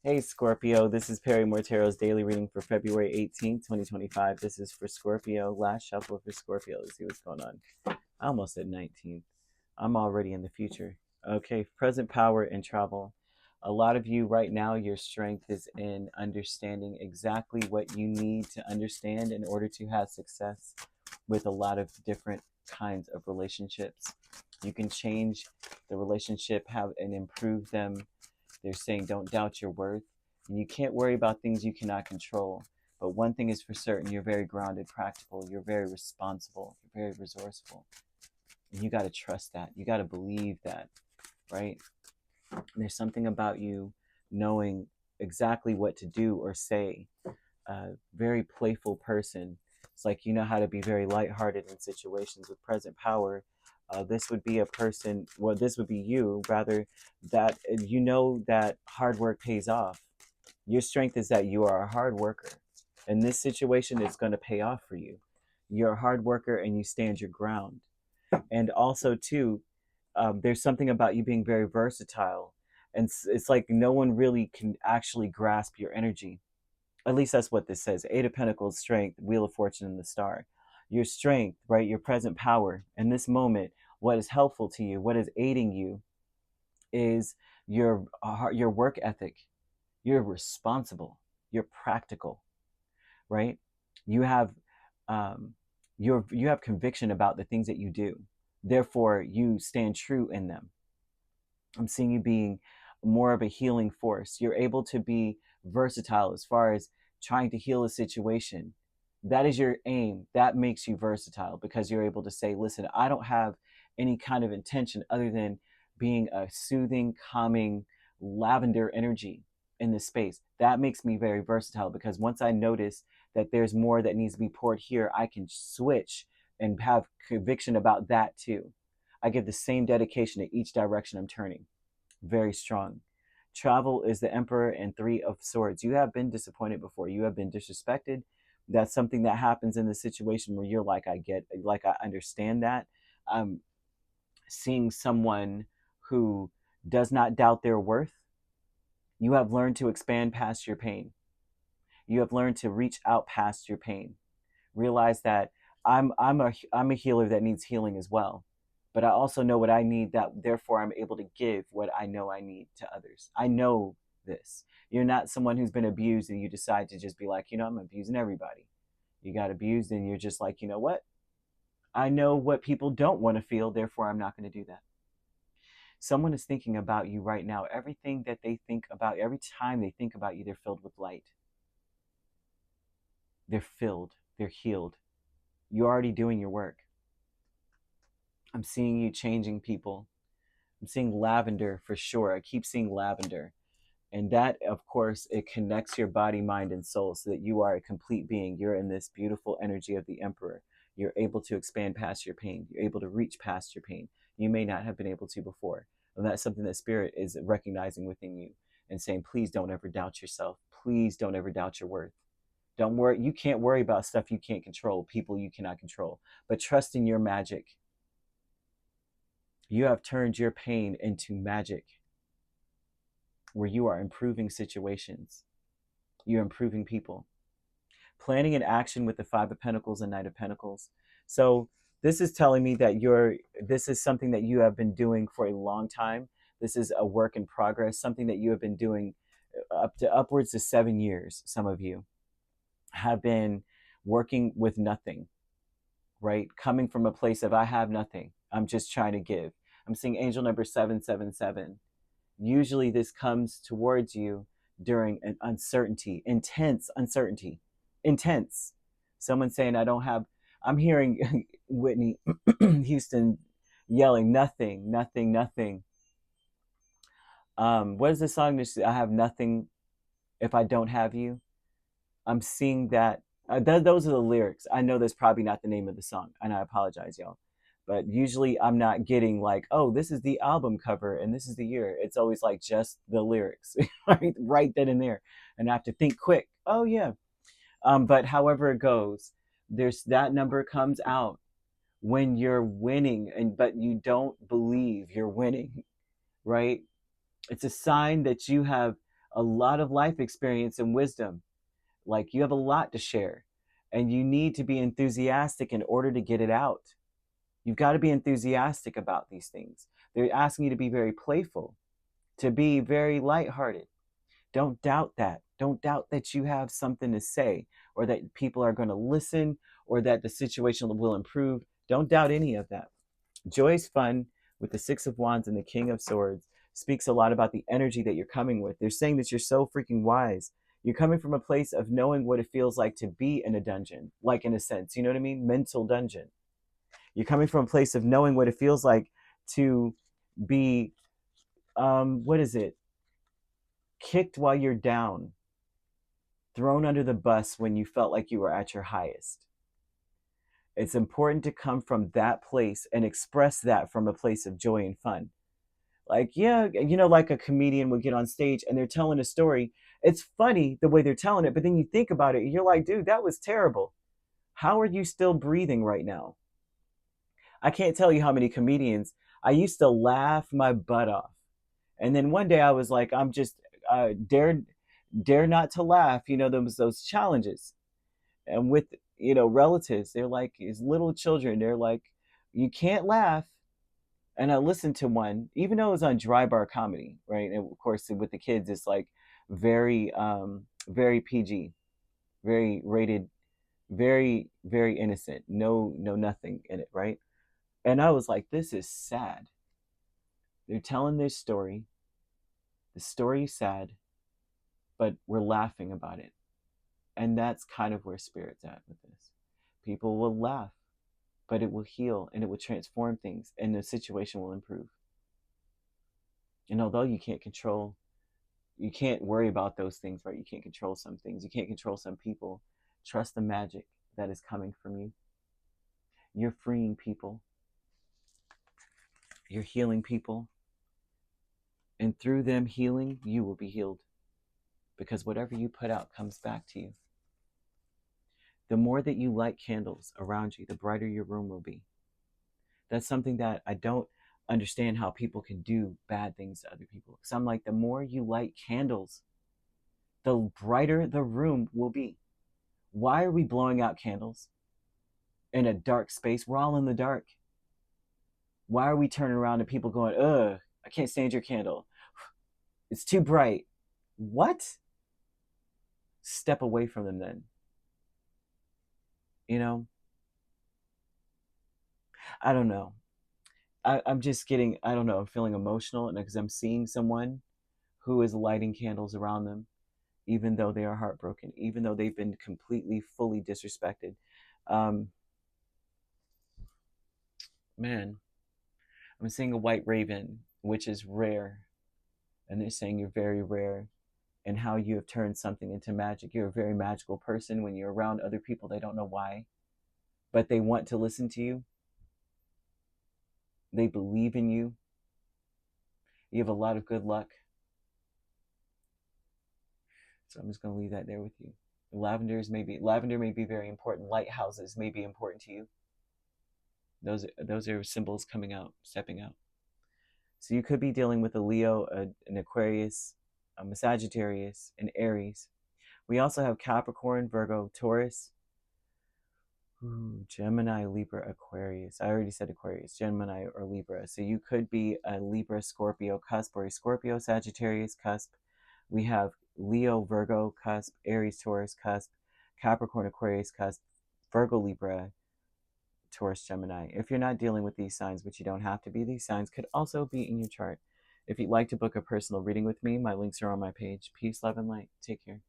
Hey Scorpio, this is Perrymore Tarot's daily reading for February 18th, 2025. This is for Scorpio. Last shuffle for Scorpio. Let's see what's going on. I almost said 19th. I'm already in the future. Okay, present power and travel. A lot of you right now, your strength is in understanding exactly what you need to understand in order to have success with a lot of different kinds of relationships. You can change the relationship, have and improve them. They're saying don't doubt your worth. And you can't worry about things you cannot control. But one thing is for certain, you're very grounded, practical, you're very responsible, you're very resourceful. And you got to trust that. You got to believe that, right? And there's something about you knowing exactly what to do or say. A very playful person. It's like you know how to be very lighthearted in situations with present power. This would be a person, well, this would be you, rather, that you know that hard work pays off. Your strength is that you are a hard worker. And this situation is going to pay off for you. You're a hard worker and you stand your ground. And also, too, there's something about you being very versatile. And it's like no one really can actually grasp your energy. At least that's what this says. Eight of Pentacles, strength, Wheel of Fortune, and the Star. Your strength, right? Your present power in this moment. What is helpful to you? What is aiding you? Is your work ethic. You're responsible. You're practical, right? You have you have conviction about the things that you do. Therefore, you stand true in them. I'm seeing you being more of a healing force. You're able to be versatile as far as trying to heal a situation. That is your aim. That makes you versatile because you're able to say, listen, I don't have any kind of intention other than being a soothing, calming, lavender energy in this space. That makes me very versatile because once I notice that there's more that needs to be poured here, I can switch and have conviction about that too. I give the same dedication to each direction I'm turning. Very strong. Travel is the Emperor and Three of Swords. You have been disappointed before. You have been disrespected. That's something that happens in the situation where you're like, I understand that. I'm seeing someone who does not doubt their worth. You have learned to expand past your pain. You have learned to reach out past your pain. Realize that I'm a healer that needs healing as well. But I also know what I need, that therefore I'm able to give what I know I need to others. I know this. You're not someone who's been abused and you decide to just be like, I'm abusing everybody. You got abused and you're just like, you know what? I know what people don't want to feel, therefore I'm not going to do that. Someone is thinking about you right now. Everything that they think about, every time they think about you, they're filled with light. They're filled. They're healed. You're already doing your work. I'm seeing you changing people. I'm seeing lavender for sure. I keep seeing lavender. And that, of course, it connects your body, mind, and soul so that you are a complete being. You're in this beautiful energy of the Emperor. You're able to expand past your pain. You're able to reach past your pain. You may not have been able to before. And that's something that Spirit is recognizing within you and saying, please don't ever doubt yourself. Please don't ever doubt your worth. Don't worry. You can't worry about stuff you can't control, people you cannot control. But trust in your magic. You have turned your pain into magic, where you are improving situations. You're improving people. Planning an action with the Five of Pentacles and Knight of Pentacles. So this is telling me that this is something that you have been doing for a long time. This is a work in progress, something that you have been doing upwards to 7 years. Some of you have been working with nothing, right? Coming from a place of I have nothing. I'm just trying to give. I'm seeing angel number 777. Usually this comes towards you during an uncertainty, intense uncertainty, intense. Someone saying, I'm hearing Whitney Houston yelling, nothing, nothing, nothing. What is the song? I have nothing if I don't have you. I'm seeing that. Those are the lyrics. I know that's probably not the name of the song, and I apologize, y'all. But usually I'm not getting like, oh, this is the album cover and this is the year. It's always like just the lyrics, right then and there. And I have to think quick. Oh, yeah. But however it goes, there's that number comes out when you're winning, but you don't believe you're winning, right? It's a sign that you have a lot of life experience and wisdom. Like, you have a lot to share, and you need to be enthusiastic in order to get it out. You've got to be enthusiastic about these things. They're asking you to be very playful, to be very lighthearted. Don't doubt that. Don't doubt that you have something to say, or that people are going to listen, or that the situation will improve. Don't doubt any of that. Joy's fun with the Six of Wands and the King of Swords speaks a lot about the energy that you're coming with. They're saying that you're so freaking wise. You're coming from a place of knowing what it feels like to be in a dungeon, like, in a sense, you know what I mean? Mental dungeon. You're coming from a place of knowing what it feels like to be, what is it? Kicked while you're down, thrown under the bus when you felt like you were at your highest. It's important to come from that place and express that from a place of joy and fun. Like, yeah, like a comedian would get on stage and they're telling a story. It's funny the way they're telling it, but then you think about it, you're like, dude, that was terrible. How are you still breathing right now? I can't tell you how many comedians, I used to laugh my butt off. And then one day I was like, I'm just, dare not to laugh. Those challenges. And with, relatives, they're like, as little children, they're like, you can't laugh. And I listened to one, even though it was on Dry Bar Comedy, right? And of course, with the kids, it's like very, very PG, very rated, very, very innocent. No, nothing in it, right? And I was like, this is sad. They're telling their story. The story is sad, but we're laughing about it. And that's kind of where Spirit's at with this. People will laugh, but it will heal and it will transform things, and the situation will improve. And although you can't worry about those things, right? You can't control some things. You can't control some people. Trust the magic that is coming from you. You're freeing people. You're healing people. And through them healing, you will be healed. Because whatever you put out comes back to you. The more that you light candles around you, the brighter your room will be. That's something that I don't understand, how people can do bad things to other people. Because I'm like, the more you light candles, the brighter the room will be. Why are we blowing out candles in a dark space? We're all in the dark. Why are we turning around to people going, ugh, I can't stand your candle. It's too bright. What? Step away from them then. I don't know. I'm just getting, I don't know, I'm feeling emotional, and because I'm seeing someone who is lighting candles around them, even though they are heartbroken, even though they've been completely, fully disrespected. Man, I'm seeing a white raven, which is rare. And they're saying you're very rare, and how you have turned something into magic. You're a very magical person. When you're around other people, they don't know why, but they want to listen to you. They believe in you. You have a lot of good luck. So I'm just going to leave that there with you. Lavender may be very important. Lighthouses may be important to you. Those are symbols coming out, stepping out. So you could be dealing with a Leo, an Aquarius, a Sagittarius, an Aries. We also have Capricorn, Virgo, Taurus, Gemini, Libra, Aquarius. I already said Aquarius, Gemini, or Libra. So you could be a Libra, Scorpio cusp, or a Scorpio, Sagittarius cusp. We have Leo, Virgo cusp, Aries, Taurus cusp, Capricorn, Aquarius cusp, Virgo, Libra, Taurus, Gemini. If you're not dealing with these signs, which you don't have to be, these signs could also be in your chart. If you'd like to book a personal reading with me, my links are on my page. Peace, love, and light. Take care.